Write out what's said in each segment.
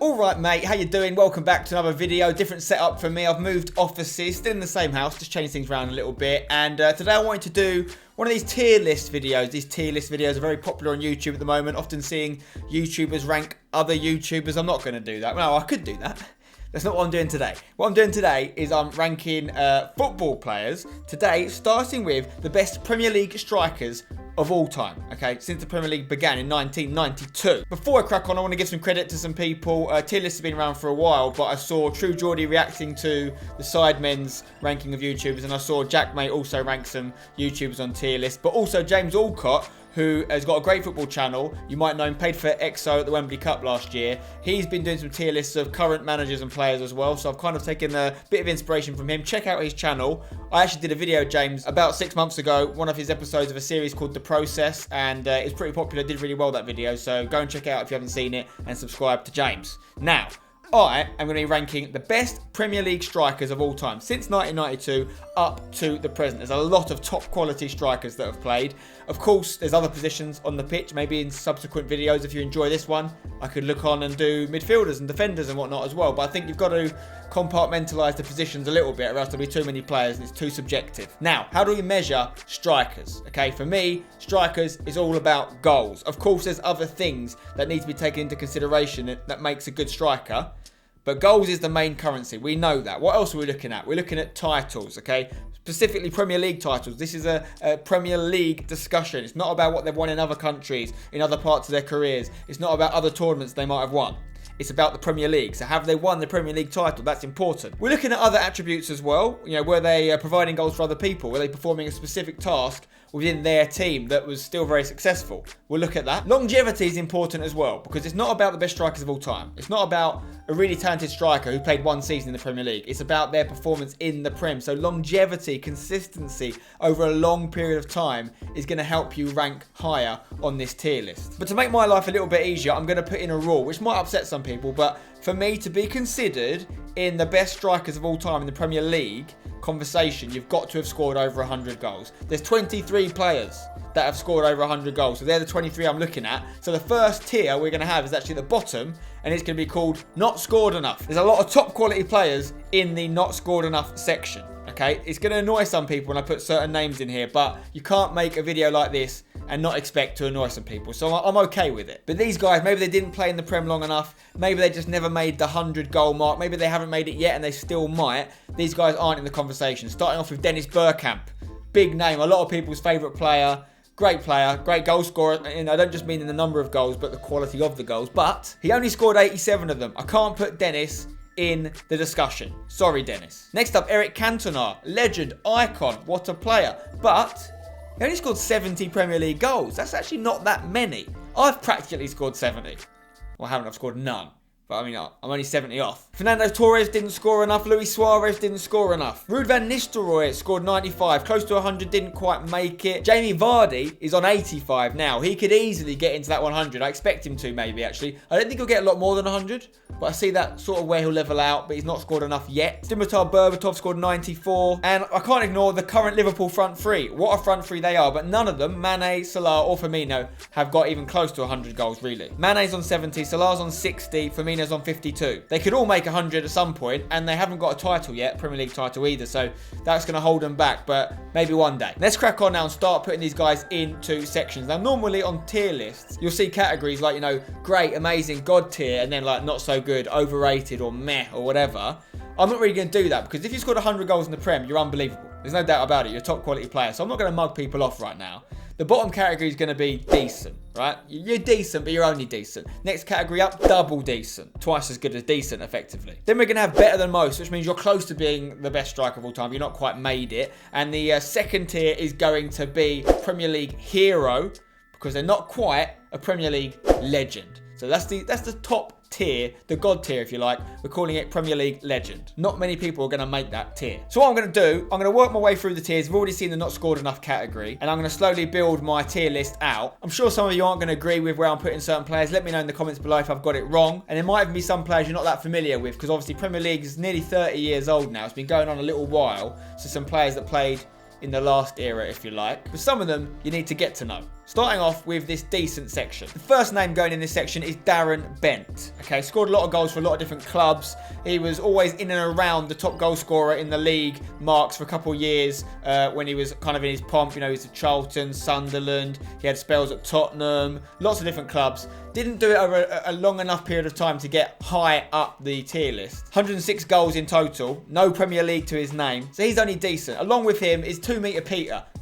Alright mate, how you doing? Welcome back to another video, different setup for me. I've moved offices, still in the same house, just changed things around a little bit. And today I wanted to do one of these tier list videos. These tier list videos are very popular on YouTube at the moment, often seeing YouTubers rank other YouTubers. I'm not going to do that. Well, I could do that. That's not what I'm doing today. What I'm doing today is I'm ranking football players today, starting with the best Premier League strikers of all time, okay, since the Premier League began in 1992. Before I crack on, I want to give some credit to some people. Tier lists have been around for a while, but I saw True Geordie reacting to the Sidemen's ranking of YouTubers, and I saw Jackmate also rank some YouTubers on tier lists, but also James Alcott, who has got a great football channel. You might know him, played for EXO at the Wembley Cup last year. He's been doing some tier lists of current managers and players as well, so I've kind of taken a bit of inspiration from him. Check out his channel. I actually did a video, James, about 6 months ago, one of his episodes of a series called The Process, and it's pretty popular, did really well, that video, so go and check it out if you haven't seen it, and subscribe to James. Now, I am going to be ranking the best Premier League strikers of all time, since 1992 up to the present. There's a lot of top quality strikers that have played. Of course, there's other positions on the pitch, maybe in subsequent videos. If you enjoy this one, I could look on and do midfielders and defenders and whatnot as well. But I think you've got to compartmentalise the positions a little bit, or else there'll be too many players and it's too subjective. Now, how do we measure strikers? Okay, for me, strikers is all about goals. Of course, there's other things that need to be taken into consideration that makes a good striker. But goals is the main currency. We know that. What else are we looking at? We're looking at titles, okay? Specifically Premier League titles. This is a Premier League discussion. It's not about what they've won in other countries, in other parts of their careers. It's not about other tournaments they might have won. It's about the Premier League. So have they won the Premier League title? That's important. We're looking at other attributes as well. You know, were they providing goals for other people? Were they performing a specific task within their team that was still very successful? We'll look at that. Longevity is important as well, because it's not about the best strikers of all time. It's not about a really talented striker who played one season in the Premier League. It's about their performance in the Prem. So longevity, consistency over a long period of time is going to help you rank higher on this tier list. But to make my life a little bit easier, I'm going to put in a rule, which might upset some people, but for me to be considered in the best strikers of all time in the Premier League conversation, you've got to have scored over 100 goals. There's 23 players that have scored over 100 goals, so they're the 23 I'm looking at. So the first tier we're going to have is actually the bottom, and it's going to be called not scored enough. There's a lot of top quality players in the not scored enough section, okay? It's going to annoy some people when I put certain names in here, but you can't make a video like this and not expect to annoy some people, so I'm okay with it. But these guys, maybe they didn't play in the Prem long enough, maybe they just never made the 100 goal mark, maybe they haven't made it yet and they still might. These guys aren't in the conversation. Starting off with Dennis Bergkamp, big name, a lot of people's favourite player, great goal scorer, and I don't just mean in the number of goals, but the quality of the goals, but he only scored 87 of them. I can't put Dennis in the discussion. Sorry, Dennis. Next up, Eric Cantona, legend, icon, what a player, but he only scored 70 Premier League goals. That's actually not that many. I've practically scored 70. Well, I haven't. I've scored none. But I mean, I'm only 70 off. Fernando Torres didn't score enough. Luis Suarez didn't score enough. Ruud van Nistelrooy scored 95. Close to 100, didn't quite make it. Jamie Vardy is on 85 now. He could easily get into that 100. I expect him to, maybe, actually. I don't think he'll get a lot more than 100. But I see that sort of where he'll level out. But he's not scored enough yet. Dimitar Berbatov scored 94. And I can't ignore the current Liverpool front three. What a front three they are. But none of them, Mane, Salah or Firmino, have got even close to 100 goals, really. Mane's on 70. Salah's on 60. Firmino's on 52. They could all make 100 at some point, and they haven't got a title yet, Premier League title either, so that's going to hold them back, but maybe one day. Let's crack on now and start putting these guys into sections. Now, normally on tier lists, you'll see categories like, you know, great, amazing, God tier, and then like not so good, overrated, or meh, or whatever. I'm not really going to do that, because if you scored 100 goals in the Prem, you're unbelievable. There's no doubt about it. You're a top quality player, so I'm not going to mug people off right now. The bottom category is going to be decent, right? You're decent, but you're only decent. Next category up, double decent. Twice as good as decent, effectively. Then we're going to have better than most, which means you're close to being the best striker of all time. You're not quite made it. And the second tier is going to be Premier League hero, because they're not quite a Premier League legend. So that's the top tier, the God tier, if you like. We're calling it Premier League legend. Not many people are going to make that tier. So what I'm going to do, I'm going to work my way through the tiers. We've already seen the not scored enough category, and I'm going to slowly build my tier list out. I'm sure some of you aren't going to agree with where I'm putting certain players. Let me know in the comments below if I've got it wrong. And there might even be some players you're not that familiar with, because obviously Premier League is nearly 30 years old now. It's been going on a little while. So some players that played in the last era, if you like. But some of them you need to get to know. Starting off with this decent section. The first name going in this section is Darren Bent. Okay, scored a lot of goals for a lot of different clubs. He was always in and around the top goal scorer in the league marks for a couple of years when he was kind of in his pomp. You know, he was at Charlton, Sunderland. He had spells at Tottenham, lots of different clubs. Didn't do it over a long enough period of time to get high up the tier list. 106 goals in total. No Premier League to his name. So he's only decent. Along with him is 2-metre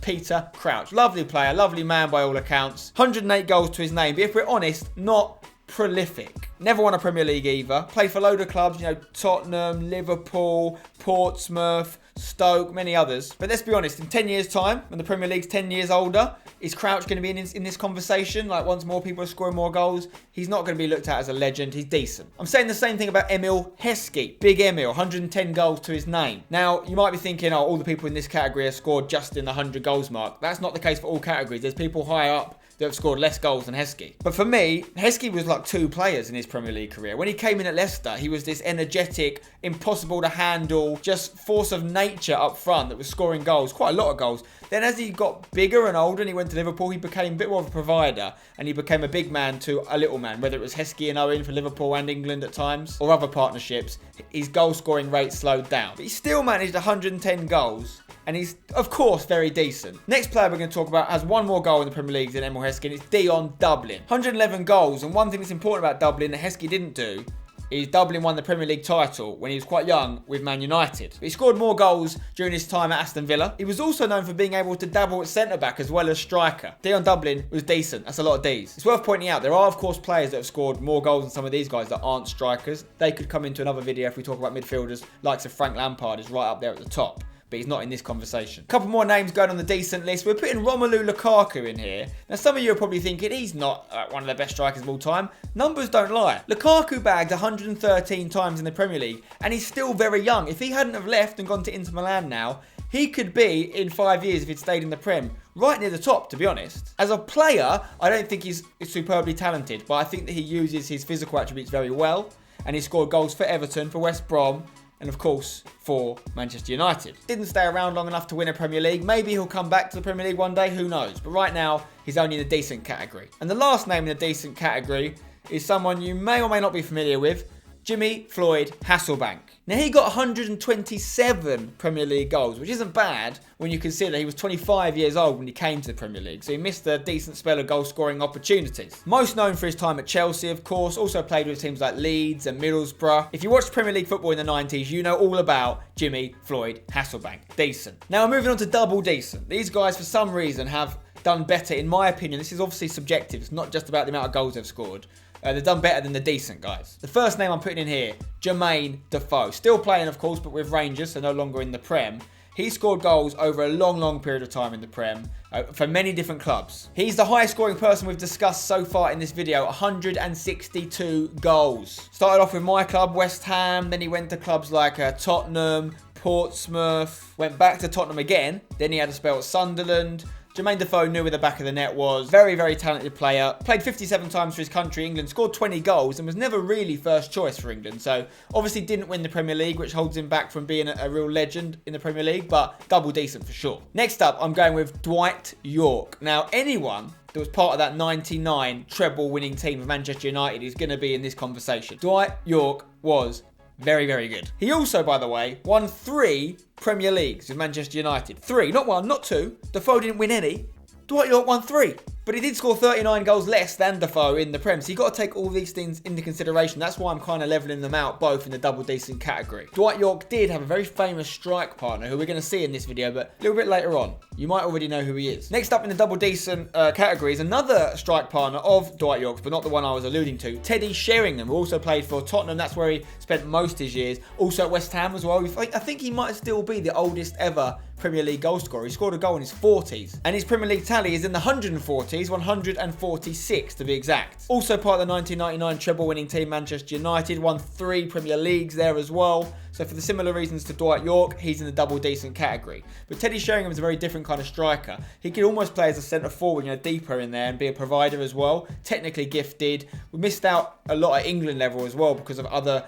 Peter Crouch. Lovely player, lovely man by all accounts. 108 goals to his name. But if we're honest, not prolific. Never won a Premier League either. Played for a load of clubs, you know, Tottenham, Liverpool, Portsmouth, Stoke, many others. But let's be honest, in 10 years' time, when the Premier League's 10 years older, is Crouch going to be in this conversation? Like, once more people are scoring more goals, he's not going to be looked at as a legend. He's decent. I'm saying the same thing about Emil Heskey. Big Emil, 110 goals to his name. Now, you might be thinking, oh, all the people in this category have scored just in the 100 goals mark. That's not the case for all categories. There's people higher up that have scored less goals than Heskey. But for me, Heskey was like 2 players in his Premier League career. When he came in at Leicester, he was this energetic, impossible to handle, just force of nature up front that was scoring goals, quite a lot of goals. Then as he got bigger and older and he went to Liverpool, he became a bit more of a provider and he became a big man to a little man, whether it was Heskey and Owen for Liverpool and England at times or other partnerships. His goal scoring rate slowed down. But he still managed 110 goals. And he's, of course, very decent. Next player we're going to talk about has 1 more goal in the Premier League than Emil Heskey, and it's Dion Dublin. 111 goals, and one thing that's important about Dublin that Heskey didn't do is Dublin won the Premier League title when he was quite young with Man United. But he scored more goals during his time at Aston Villa. He was also known for being able to dabble at centre-back as well as striker. Dion Dublin was decent. That's a lot of Ds. It's worth pointing out, there are, of course, players that have scored more goals than some of these guys that aren't strikers. They could come into another video if we talk about midfielders. Likes of Frank Lampard is right up there at the top. But he's not in this conversation. A couple more names going on the decent list. We're putting Romelu Lukaku in here. Now, some of you are probably thinking he's not one of the best strikers of all time. Numbers don't lie. Lukaku bagged 113 times in the Premier League, and he's still very young. If he hadn't have left and gone to Inter Milan now, he could be, in 5 years, if he'd stayed in the Prem, right near the top, to be honest. As a player, I don't think he's superbly talented, but I think that he uses his physical attributes very well, and he scored goals for Everton, for West Brom, and of course, for Manchester United. Didn't stay around long enough to win a Premier League. Maybe he'll come back to the Premier League one day, who knows. But right now, he's only in the decent category. And the last name in the decent category is someone you may or may not be familiar with, Jimmy Floyd Hasselbank. Now, he got 127 Premier League goals, which isn't bad when you consider he was 25 years old when he came to the Premier League, so he missed a decent spell of goal-scoring opportunities. Most known for his time at Chelsea, of course, also played with teams like Leeds and Middlesbrough. If you watched Premier League football in the 90s, you know all about Jimmy Floyd Hasselbank. Decent. Now, we're moving on to double decent. These guys, for some reason, have done better, in my opinion. This is obviously subjective. It's not just about the amount of goals they've scored. They've done better than the decent guys. The first name I'm putting in here, JERMAIN DEFOE. Still playing, of course, but with Rangers, so no longer in the Prem. He scored goals over a long period of time in the Prem for many different clubs. He's the highest scoring person we've discussed so far in this video, 162 goals. Started off with my club, West Ham, then he went to clubs like Tottenham, Portsmouth, went back to Tottenham again, then he had a spell at Sunderland. JERMAIN DEFOE knew where the back of the net was. Very talented player. Played 57 times for his country, England. Scored 20 goals and was never really first choice for England. So, obviously didn't win the Premier League, which holds him back from being a real legend in the Premier League, but double decent for sure. Next up, I'm going with Dwight Yorke. Now, anyone that was part of that 99 treble winning team of Manchester United is going to be in this conversation. Dwight Yorke was very good. He also, by the way, won 3 Premier Leagues with Manchester United. 3, not 1, not 2. Defoe didn't win any. Dwight Yorke won 3. But he did score 39 goals less than Defoe in the Prem. So you've got to take all these things into consideration. That's why I'm kind of levelling them out both in the double decent category. Dwight Yorke did have a very famous strike partner who we're going to see in this video, but a little bit later on. You might already know who he is. Next up in the double decent category is another strike partner of Dwight Yorke's, but not the one I was alluding to. Teddy Sheringham, who also played for Tottenham. That's where he spent most of his years. Also at West Ham as well. I think he might still be the oldest ever Premier League goal scorer. He scored a goal in his 40s. And his Premier League tally is in the 140s, 146 to be exact. Also part of the 1999 treble winning team Manchester United, won 3 Premier Leagues there as well. So for the similar reasons to Dwight Yorke, he's in the double decent category. But Teddy Sheringham is a very different kind of striker. He could almost play as a centre forward, deeper in there and be a provider as well. Technically gifted. We missed out a lot at England level as well because of other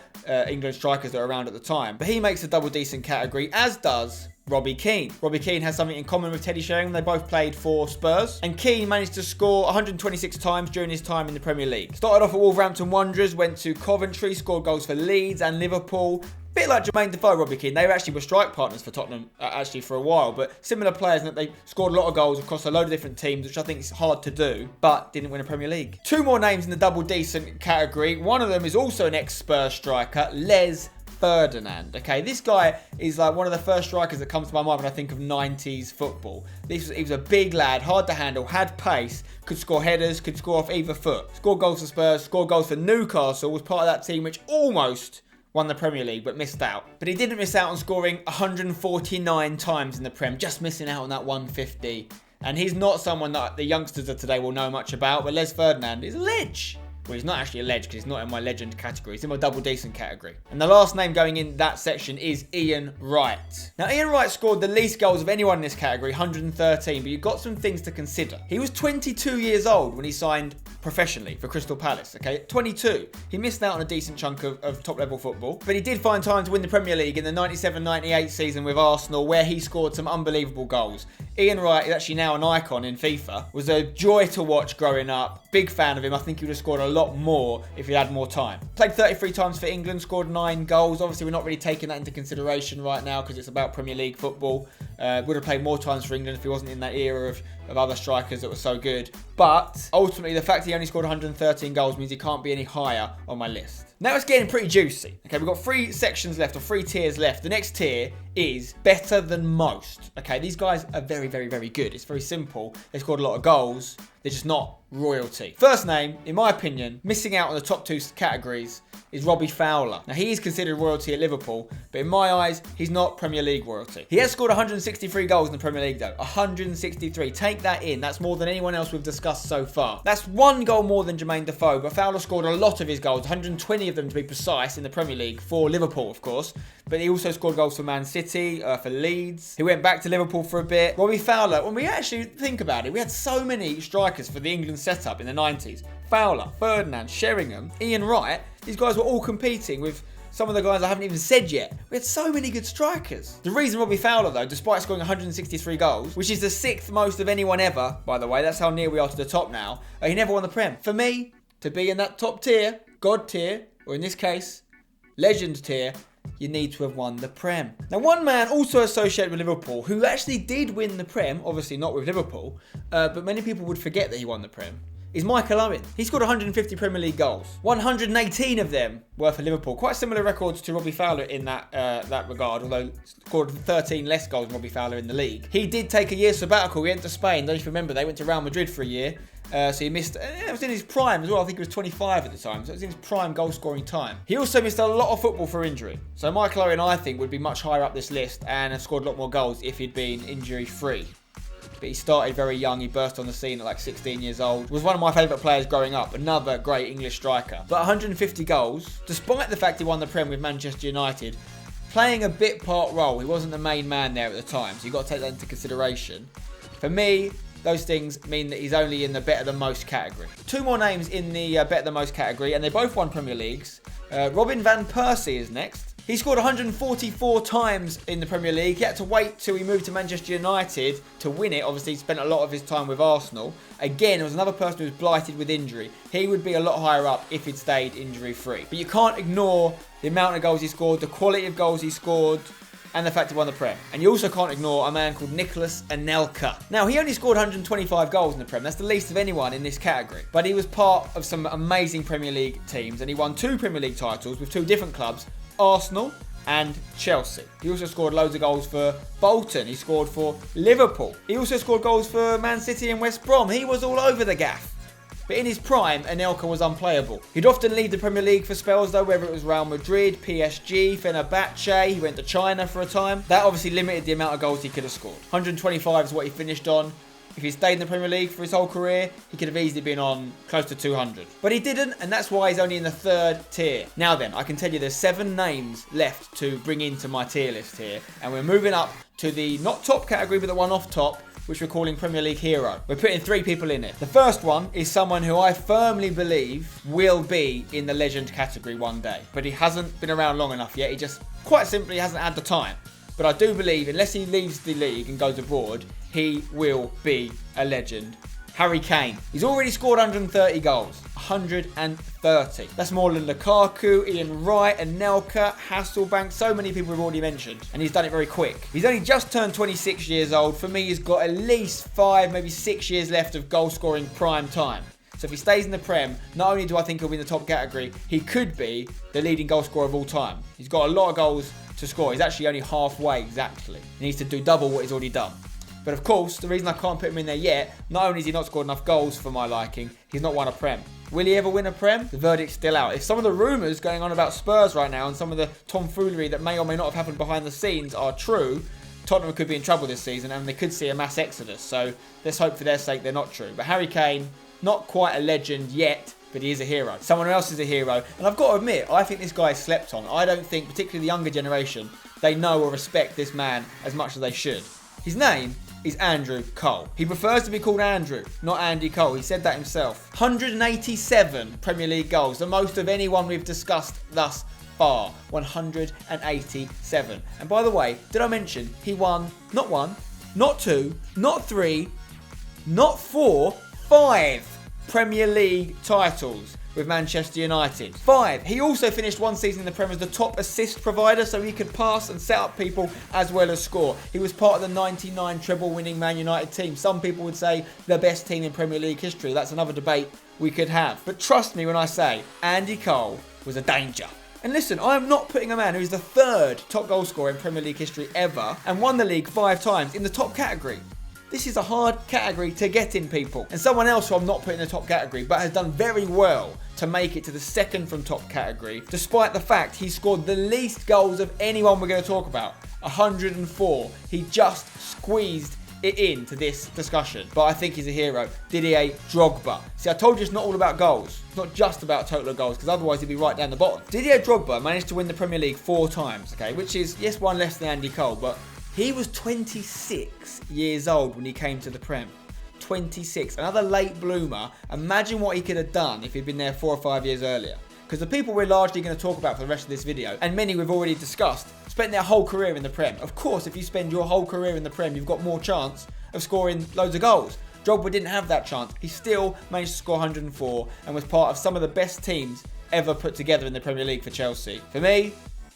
England strikers that were around at the time. But he makes the double decent category, as does Robbie Keane. Robbie Keane has something in common with Teddy Sheringham. They both played for Spurs. And Keane managed to score 126 times during his time in the Premier League. Started off at Wolverhampton Wanderers, went to Coventry, scored goals for Leeds and Liverpool. Bit like JERMAIN DEFOE, Robbie Keane. They were strike partners for Tottenham actually for a while, but similar players in that they scored a lot of goals across a load of different teams, which I think is hard to do, but didn't win a Premier League. Two more names in the double decent category. One of them is also an ex-Spurs striker, Ferdinand. Okay, this guy is like one of the first strikers that comes to my mind when I think of 90s football. He was a big lad, hard to handle, had pace, could score headers, could score off either foot. Scored goals for Spurs, scored goals for Newcastle, was part of that team which almost won the Premier League but missed out. But he didn't miss out on scoring 149 times in the Prem, just missing out on that 150. And he's not someone that the youngsters of today will know much about, but Ferdinand is a ledge. Well, he's not actually a ledge because he's not in my legend category. He's in my double decent category. And the last name going in that section is Ian Wright. Now, Ian Wright scored the least goals of anyone in this category, 113, but you've got some things to consider. He was 22 years old when he signed professionally for Crystal Palace, okay? 22. He missed out on a decent chunk of top-level football, but he did find time to win the Premier League in the 97-98 season with Arsenal, where he scored some unbelievable goals. Ian Wright is actually now an icon in FIFA. Was a joy to watch growing up. Big fan of him. I think he would have scored a lot more if he had more time. Played 33 times for England, scored 9 goals. Obviously, we're not really taking that into consideration right now because it's about Premier League football. Would have played more times for England if he wasn't in that era of other strikers that were so good. But ultimately, the fact he only scored 113 goals means he can't be any higher on my list. Now it's getting pretty juicy. Okay, we've got 3 sections left, or 3 tiers left. The next tier is better than most. Okay, these guys are very, very, very good. It's very simple. They scored a lot of goals. They're just not royalty. First name, in my opinion, missing out on the top 2 categories is Robbie Fowler. Now, he is considered royalty at Liverpool, but in my eyes, he's not Premier League royalty. He has scored 163 goals in the Premier League, though. 163. Take that in. That's more than anyone else we've discussed so far. That's 1 goal more than JERMAIN DEFOE, but Fowler scored a lot of his goals, 120 of them to be precise, in the Premier League for Liverpool, of course. But he also scored goals for Man City, for Leeds. He went back to Liverpool for a bit. Robbie Fowler, when we actually think about it, we had so many strikers for the England setup in the 90s. Fowler, Ferdinand, Sheringham, Ian Wright. These guys were all competing with some of the guys I haven't even said yet. We had so many good strikers. The reason Robbie Fowler, though, despite scoring 163 goals, which is the 6th most of anyone ever, by the way, that's how near we are to the top now, he never won the Prem. For me, to be in that top tier, God tier, or in this case, Legend tier, you need to have won the Prem. Now, one man also associated with Liverpool who actually did win the Prem, obviously not with Liverpool, but many people would forget that he won the Prem, is Michael Owen. He scored 150 Premier League goals. 118 of them were for Liverpool. Quite similar records to Robbie Fowler in that regard, although scored 13 less goals than Robbie Fowler in the league. He did take a year sabbatical. He went to Spain. Don't you remember? They went to Real Madrid for a year. So he missed, it was in his prime as well. I think he was 25 at the time. So it was in his prime goal scoring time. He also missed a lot of football for injury. So Michael Owen, I think, would be much higher up this list and have scored a lot more goals if he'd been injury free. But he started very young. He burst on the scene at like 16 years old. Was one of my favourite players growing up. Another great English striker. But 150 goals, despite the fact he won the Prem with Manchester United, playing a bit part role. He wasn't the main man there at the time, so you've got to take that into consideration. For me, those things mean that he's only in the better than most category. 2 more names in the better than most category, and they both won Premier Leagues. Robin van Persie is next. He scored 144 times in the Premier League. He had to wait till he moved to Manchester United to win it. Obviously, he spent a lot of his time with Arsenal. Again, it was another person who was blighted with injury. He would be a lot higher up if he'd stayed injury-free. But you can't ignore the amount of goals he scored, the quality of goals he scored, and the fact he won the Prem. And you also can't ignore a man called Nicolas Anelka. Now, he only scored 125 goals in the Prem. That's the least of anyone in this category. But he was part of some amazing Premier League teams, and he won 2 Premier League titles with 2 different clubs, Arsenal and Chelsea. He also scored loads of goals for Bolton. He scored for Liverpool. He also scored goals for Man City and West Brom. He was all over the gaff. But in his prime, Anelka was unplayable. He'd often leave the Premier League for spells, though, whether it was Real Madrid, PSG, Fenerbahce. He went to China for a time. That obviously limited the amount of goals he could have scored. 125 is what he finished on. If he stayed in the Premier League for his whole career, he could have easily been on close to 200. But he didn't, and that's why he's only in the 3rd tier. Now then, I can tell you there's 7 names left to bring into my tier list here. And we're moving up to the not top category, but the one off top, which we're calling Premier League Hero. We're putting 3 people in it. The first one is someone who I firmly believe will be in the legend category one day. But he hasn't been around long enough yet. He just, quite simply, hasn't had the time. But I do believe, unless he leaves the league and goes abroad, he will be a legend. Harry Kane. He's already scored 130 goals. 130. That's more than Lukaku, Ian Wright, Anelka, Hasselbank. So many people we've already mentioned. And he's done it very quick. He's only just turned 26 years old. For me, he's got at least 5, maybe 6 years left of goal scoring prime time. So if he stays in the Prem, not only do I think he'll be in the top category, he could be the leading goal scorer of all time. He's got a lot of goals to score. He's actually only halfway exactly. He needs to do double what he's already done. But of course, the reason I can't put him in there yet, not only has he not scored enough goals for my liking, he's not won a Prem. Will he ever win a Prem? The verdict's still out. If some of the rumours going on about Spurs right now and some of the tomfoolery that may or may not have happened behind the scenes are true, Tottenham could be in trouble this season and they could see a mass exodus. So let's hope for their sake they're not true. But Harry Kane, not quite a legend yet, but he is a hero. Someone else is a hero. And I've got to admit, I think this guy is slept on. I don't think, particularly the younger generation, they know or respect this man as much as they should. His name is Andrew Cole. He prefers to be called Andrew, not Andy Cole. He said that himself. 187 Premier League goals, the most of anyone we've discussed thus far. 187. And by the way, did I mention he won not 1, not 2, not 3, not 4, 5 Premier League titles with Manchester United. 5. He also finished one season in the Prem as the top assist provider, so he could pass and set up people as well as score. He was part of the 99 treble winning Man United team. Some people would say the best team in Premier League history. That's another debate we could have. But trust me when I say Andy Cole was a danger. And listen, I am not putting a man who is the 3rd top goal scorer in Premier League history ever and won the league 5 times in the top category. This is a hard category to get in, people. And someone else who I'm not putting in the top category, but has done very well to make it to the 2nd from top category, despite the fact he scored the least goals of anyone we're going to talk about. 104. He just squeezed it into this discussion. But I think he's a hero. Didier Drogba. See, I told you it's not all about goals. It's not just about total of goals, because otherwise he'd be right down the bottom. Didier Drogba managed to win the Premier League 4 times, okay, which is, yes, one less than Andy Cole, but he was 26 years old when he came to the Prem. 26. Another late bloomer. Imagine what he could have done if he'd been there 4 or 5 years earlier. Because the people we're largely going to talk about for the rest of this video, and many we've already discussed, spent their whole career in the Prem. Of course, if you spend your whole career in the Prem, you've got more chance of scoring loads of goals. Drogba didn't have that chance. He still managed to score 104 and was part of some of the best teams ever put together in the Premier League for Chelsea. For me,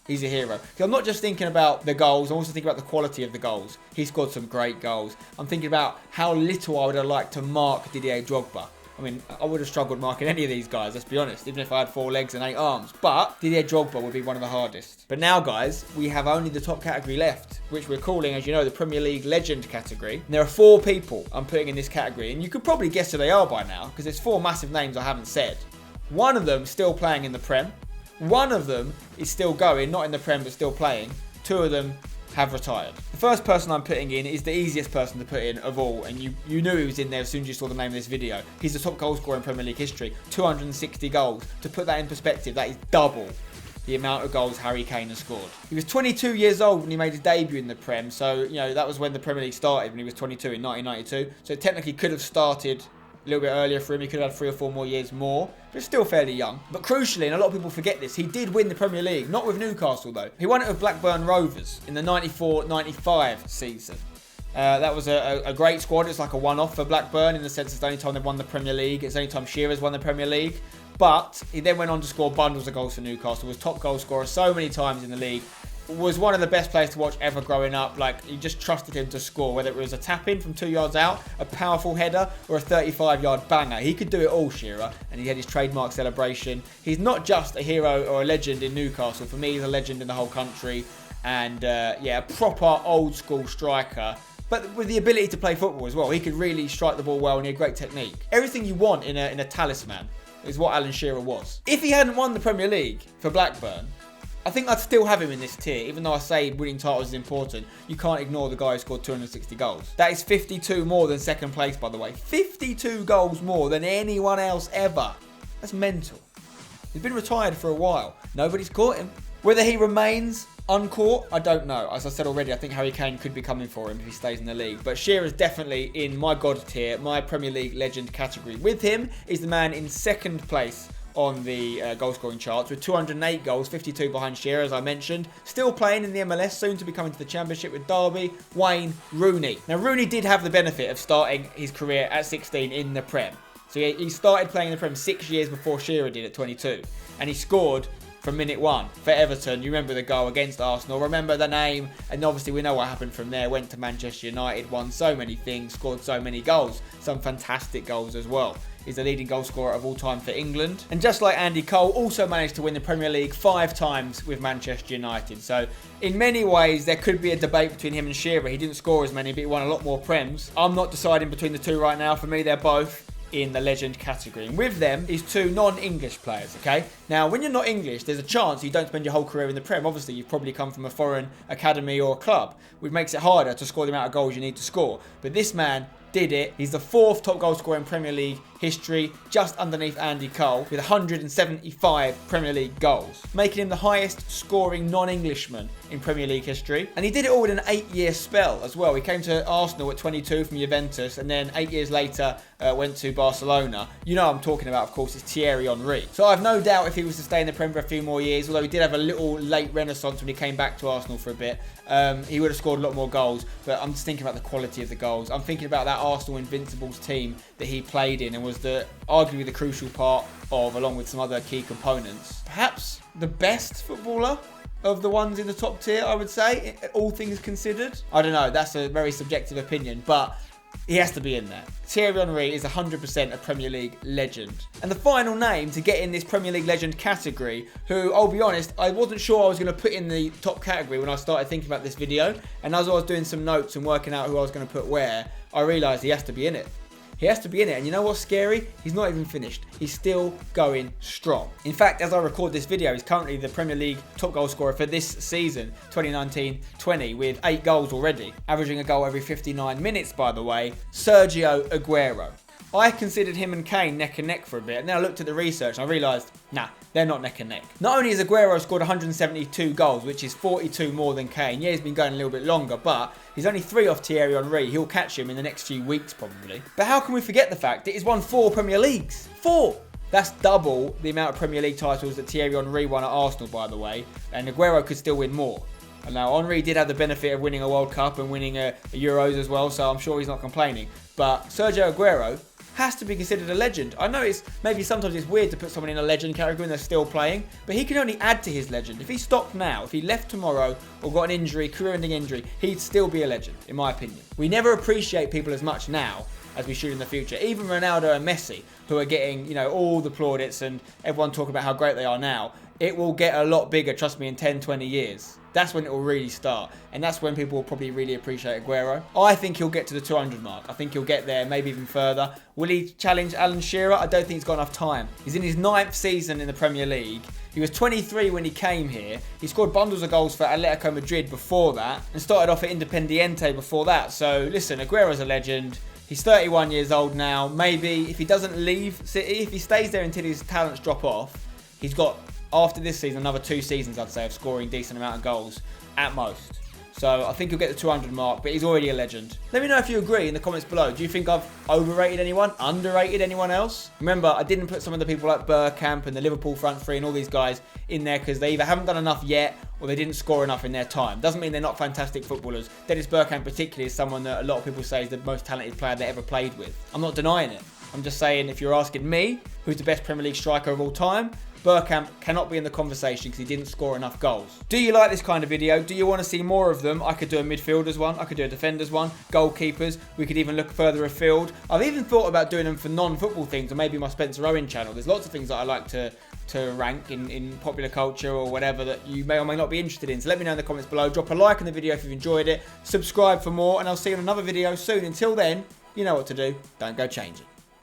he's a hero. I'm not just thinking about the goals, I'm also thinking about the quality of the goals. He scored some great goals. I'm thinking about how little I would have liked to mark Didier Drogba. I mean, I would have struggled marking any of these guys, let's be honest, even if I had 4 legs and 8 arms. But Didier Drogba would be one of the hardest. But now, guys, we have only the top category left, which we're calling, as you know, the Premier League Legend category. And there are 4 people I'm putting in this category, and you could probably guess who they are by now, because there's 4 massive names I haven't said. One of them still playing in the Prem. One of them is still going, not in the Prem, but still playing. 2 of them have retired. The first person I'm putting in is the easiest person to put in of all, and you knew he was in there as soon as you saw the name of this video. He's the top goal scorer in Premier League history, 260 goals. To put that in perspective, that is double the amount of goals Harry Kane has scored. He was 22 years old when he made his debut in the Prem, so you know that was when the Premier League started, when he was 22 in 1992. So it technically could have started a little bit earlier for him. He could have had 3 or 4 more years more, but still fairly young. But crucially, and a lot of people forget this, he did win the Premier League, not with Newcastle though. He won it with Blackburn Rovers in the 94-95 season. That was a great squad. It's like a one-off for Blackburn in the sense it's the only time they've won the Premier League. It's the only time Shearer's won the Premier League. But he then went on to score bundles of goals for Newcastle, was top goal scorer so many times in the league. Was one of the best players to watch ever growing up. Like, you just trusted him to score, whether it was a tap-in from 2 yards out, a powerful header, or a 35-yard banger. He could do it all, Shearer, and he had his trademark celebration. He's not just a hero or a legend in Newcastle. For me, he's a legend in the whole country, and yeah, a proper old-school striker, but with the ability to play football as well. He could really strike the ball well, and he had great technique. Everything you want in a talisman is what Alan Shearer was. If he hadn't won the Premier League for Blackburn, I think I'd still have him in this tier, even though I say winning titles is important. You can't ignore the guy who scored 260 goals. That is 52 more than second place, by the way. 52 goals more than anyone else ever. That's mental. He's been retired for a while. Nobody's caught him. Whether he remains uncaught, I don't know. As I said already, I think Harry Kane could be coming for him if he stays in the league. But Shearer's definitely in my God tier, my Premier League legend category. With him is the man in second place on the goal scoring charts with 208 goals, 52 behind Shearer, as I mentioned. Still playing in the MLS, soon to be coming to the Championship with Derby, Wayne Rooney. Now, Rooney did have the benefit of starting his career at 16 in the Prem. So he started playing in the Prem 6 years before Shearer did at 22. And he scored from minute 1 for Everton. You remember the goal against Arsenal, remember the name, and obviously we know what happened from there. Went to Manchester United, won so many things, scored so many goals, some fantastic goals as well. He's the leading goal scorer of all time for England. And just like Andy Cole, also managed to win the Premier League 5 times with Manchester United. So in many ways, there could be a debate between him and Shearer. He didn't score as many, but he won a lot more Prems. I'm not deciding between the two right now. For me, they're both in the legend category. And with them is 2 non-English players, okay? Now, when you're not English, there's a chance you don't spend your whole career in the Prem. Obviously, you've probably come from a foreign academy or club, which makes it harder to score the amount of goals you need to score. But this man did it. He's the 4th top goal scorer in Premier League history, just underneath Andy Cole, with 175 Premier League goals, making him the highest scoring non-Englishman in Premier League history. And he did it all in an 8-year spell as well. He came to Arsenal at 22 from Juventus, and then 8 years later went to Barcelona. You know what I'm talking about, of course, is Thierry Henry. So I've no doubt if he was to stay in the Prem for a few more years, although he did have a little late renaissance when he came back to Arsenal for a bit, he would have scored a lot more goals. But I'm just thinking about the quality of the goals. I'm thinking about that Arsenal Invincibles team that he played in and was arguably the crucial part of, along with some other key components. Perhaps the best footballer of the ones in the top tier, I would say, all things considered. I don't know, that's a very subjective opinion, but he has to be in there. Thierry Henry is 100% a Premier League legend. And the final name to get in this Premier League legend category, who, I'll be honest, I wasn't sure I was going to put in the top category when I started thinking about this video. And as I was doing some notes and working out who I was going to put where, I realised he has to be in it. He has to be in it, and you know what's scary? He's not even finished. He's still going strong. In fact, as I record this video, he's currently the Premier League top goal scorer for this season, 2019-20, with 8 goals already, averaging a goal every 59 minutes, by the way. Sergio Aguero. I considered him and Kane neck and neck for a bit, and then I looked at the research and I realised, nah, they're not neck and neck. Not only has Aguero scored 172 goals, which is 42 more than Kane. Yeah, he's been going a little bit longer, but he's only 3 off Thierry Henry. He'll catch him in the next few weeks, probably. But how can we forget the fact that he's won 4 Premier Leagues? 4! That's double the amount of Premier League titles that Thierry Henry won at Arsenal, by the way, and Aguero could still win more. And now, Henry did have the benefit of winning a World Cup and winning a Euros as well, so I'm sure he's not complaining. But Sergio Aguero has to be considered a legend. I know maybe sometimes it's weird to put someone in a legend category when they're still playing, but he can only add to his legend. If he stopped now, if he left tomorrow or got an injury, career-ending injury, he'd still be a legend, in my opinion. We never appreciate people as much now as we should in the future. Even Ronaldo and Messi, who are getting, you know, all the plaudits and everyone talking about how great they are now, it will get a lot bigger, trust me, in 10, 20 years. That's when it will really start. And that's when people will probably really appreciate Aguero. I think he'll get to the 200 mark. I think he'll get there, maybe even further. Will he challenge Alan Shearer? I don't think he's got enough time. He's in his 9th season in the Premier League. He was 23 when he came here. He scored bundles of goals for Atletico Madrid before that and started off at Independiente before that. So listen, Aguero's a legend. He's 31 years old now. Maybe if he doesn't leave City, if he stays there until his talents drop off, he's got, after this season, another 2 seasons, I'd say, of scoring a decent amount of goals at most. So I think he'll get the 200 mark, but he's already a legend. Let me know if you agree in the comments below. Do you think I've overrated anyone? Underrated anyone else? Remember, I didn't put some of the people like Bergkamp and the Liverpool front three and all these guys in there because they either haven't done enough yet or they didn't score enough in their time. Doesn't mean they're not fantastic footballers. Dennis Bergkamp particularly is someone that a lot of people say is the most talented player they ever played with. I'm not denying it. I'm just saying, if you're asking me, who's the best Premier League striker of all time, Bergkamp cannot be in the conversation because he didn't score enough goals. Do you like this kind of video? Do you want to see more of them? I could do a midfielders one, I could do a defenders one, goalkeepers. We could even look further afield. I've even thought about doing them for non-football things, or maybe my Spencer Owen channel. There's lots of things that I like to rank in popular culture or whatever that you may or may not be interested in. So let me know in the comments below. Drop a like on the video if you've enjoyed it. Subscribe for more, and I'll see you in another video soon. Until then, you know what to do. Don't go changing.